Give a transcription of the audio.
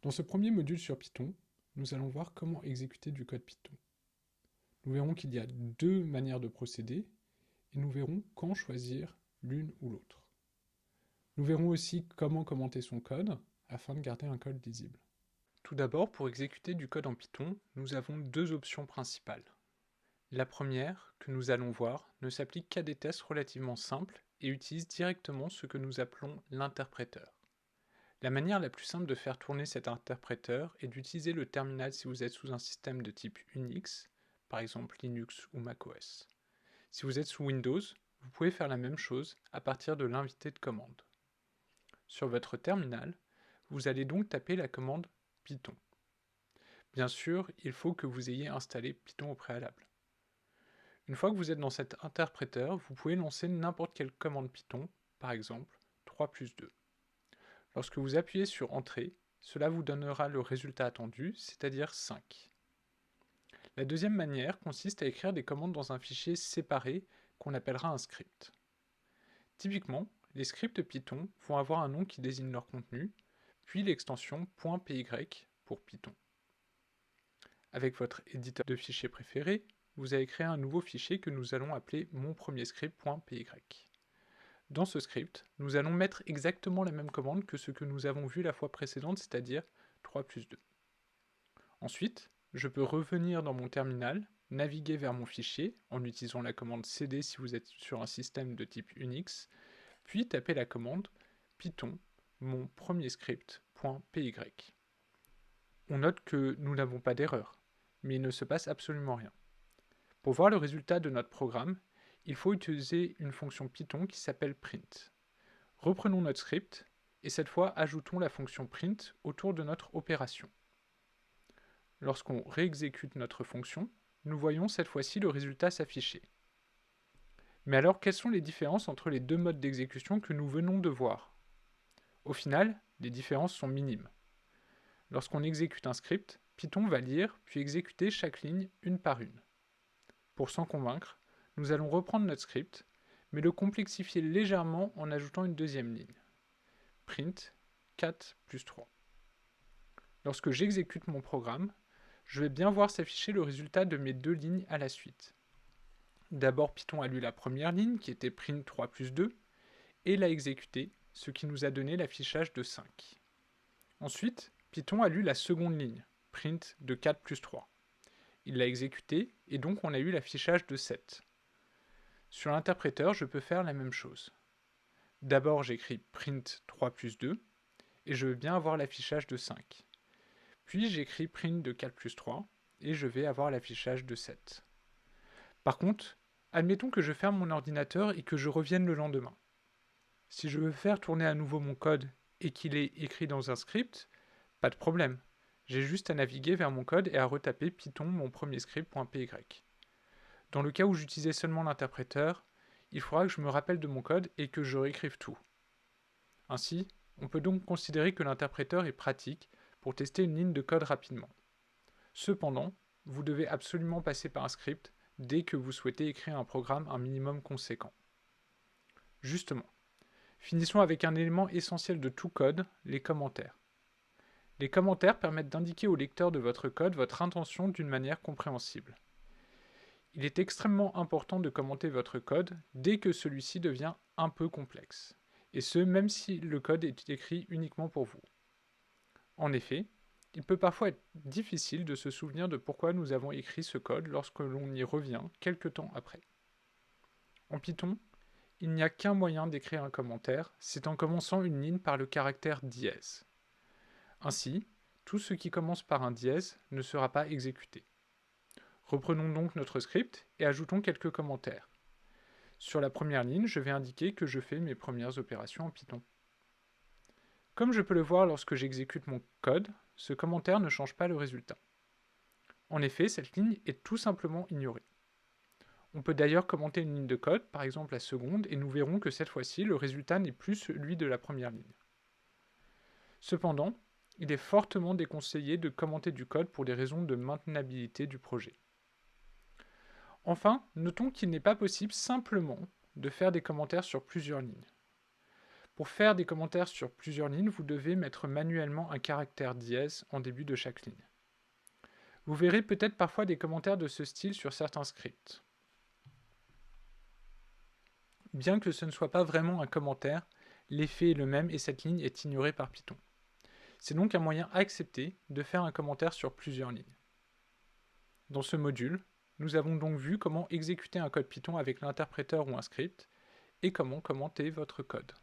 Dans ce premier module sur Python, nous allons voir comment exécuter du code Python. Nous verrons qu'il y a deux manières de procéder et nous verrons quand choisir l'une ou l'autre. Nous verrons aussi comment commenter son code afin de garder un code lisible. Tout d'abord, pour exécuter du code en Python, nous avons deux options principales. La première, que nous allons voir, ne s'applique qu'à des tests relativement simples et utilise directement ce que nous appelons l'interpréteur. La manière la plus simple de faire tourner cet interpréteur est d'utiliser le terminal si vous êtes sous un système de type Unix, par exemple Linux ou macOS. Si vous êtes sous Windows, vous pouvez faire la même chose à partir de l'invité de commande. Sur votre terminal, vous allez donc taper la commande Python. Bien sûr, il faut que vous ayez installé Python au préalable. Une fois que vous êtes dans cet interpréteur, vous pouvez lancer n'importe quelle commande Python, par exemple 3+2. Lorsque vous appuyez sur Entrée, cela vous donnera le résultat attendu, c'est-à-dire 5. La deuxième manière consiste à écrire des commandes dans un fichier séparé qu'on appellera un script. Typiquement, les scripts Python vont avoir un nom qui désigne leur contenu, puis l'extension .py pour Python. Avec votre éditeur de fichiers préféré, vous allez créer un nouveau fichier que nous allons appeler monpremierscript.py. Dans ce script, nous allons mettre exactement la même commande que ce que nous avons vu la fois précédente, c'est-à-dire 3+2. Ensuite, je peux revenir dans mon terminal, naviguer vers mon fichier en utilisant la commande cd si vous êtes sur un système de type Unix, puis taper la commande python mon premier script.py. On note que nous n'avons pas d'erreur, mais il ne se passe absolument rien. Pour voir le résultat de notre programme, il faut utiliser une fonction Python qui s'appelle print. Reprenons notre script, et cette fois ajoutons la fonction print autour de notre opération. Lorsqu'on réexécute notre fonction, nous voyons cette fois-ci le résultat s'afficher. Mais alors, quelles sont les différences entre les deux modes d'exécution que nous venons de voir? Au final, les différences sont minimes. Lorsqu'on exécute un script, Python va lire puis exécuter chaque ligne une par une. Pour s'en convaincre, nous allons reprendre notre script, mais le complexifier légèrement en ajoutant une deuxième ligne. Print 4+3. Lorsque j'exécute mon programme, je vais bien voir s'afficher le résultat de mes deux lignes à la suite. D'abord, Python a lu la première ligne, qui était print 3+2, et l'a exécutée, ce qui nous a donné l'affichage de 5. Ensuite, Python a lu la seconde ligne, print de 4+3. Il l'a exécutée, et donc on a eu l'affichage de 7. Sur l'interpréteur, je peux faire la même chose. D'abord, j'écris print 3+2, et je veux bien avoir l'affichage de 5. Puis j'écris print de 4+3, et je vais avoir l'affichage de 7. Par contre, admettons que je ferme mon ordinateur et que je revienne le lendemain. Si je veux faire tourner à nouveau mon code et qu'il est écrit dans un script, pas de problème. J'ai juste à naviguer vers mon code et à retaper python mon premier script.py. Dans le cas où j'utilisais seulement l'interpréteur, il faudra que je me rappelle de mon code et que je réécrive tout. Ainsi, on peut donc considérer que l'interpréteur est pratique pour tester une ligne de code rapidement. Cependant, vous devez absolument passer par un script dès que vous souhaitez écrire un programme un minimum conséquent. Justement, finissons avec un élément essentiel de tout code, les commentaires. Les commentaires permettent d'indiquer au lecteur de votre code votre intention d'une manière compréhensible. Il est extrêmement important de commenter votre code dès que celui-ci devient un peu complexe, et ce même si le code est écrit uniquement pour vous. En effet, il peut parfois être difficile de se souvenir de pourquoi nous avons écrit ce code lorsque l'on y revient quelque temps après. En Python, il n'y a qu'un moyen d'écrire un commentaire, c'est en commençant une ligne par le caractère dièse. Ainsi, tout ce qui commence par un dièse ne sera pas exécuté. Reprenons donc notre script et ajoutons quelques commentaires. Sur la première ligne, je vais indiquer que je fais mes premières opérations en Python. Comme je peux le voir lorsque j'exécute mon code, ce commentaire ne change pas le résultat. En effet, cette ligne est tout simplement ignorée. On peut d'ailleurs commenter une ligne de code, par exemple la seconde, et nous verrons que cette fois-ci, le résultat n'est plus celui de la première ligne. Cependant, il est fortement déconseillé de commenter du code pour des raisons de maintenabilité du projet. Enfin, notons qu'il n'est pas possible simplement de faire des commentaires sur plusieurs lignes. Pour faire des commentaires sur plusieurs lignes, vous devez mettre manuellement un caractère dièse en début de chaque ligne. Vous verrez peut-être parfois des commentaires de ce style sur certains scripts. Bien que ce ne soit pas vraiment un commentaire, l'effet est le même et cette ligne est ignorée par Python. C'est donc un moyen accepté de faire un commentaire sur plusieurs lignes. Dans ce module, nous avons donc vu comment exécuter un code Python avec l'interpréteur ou un script et comment commenter votre code.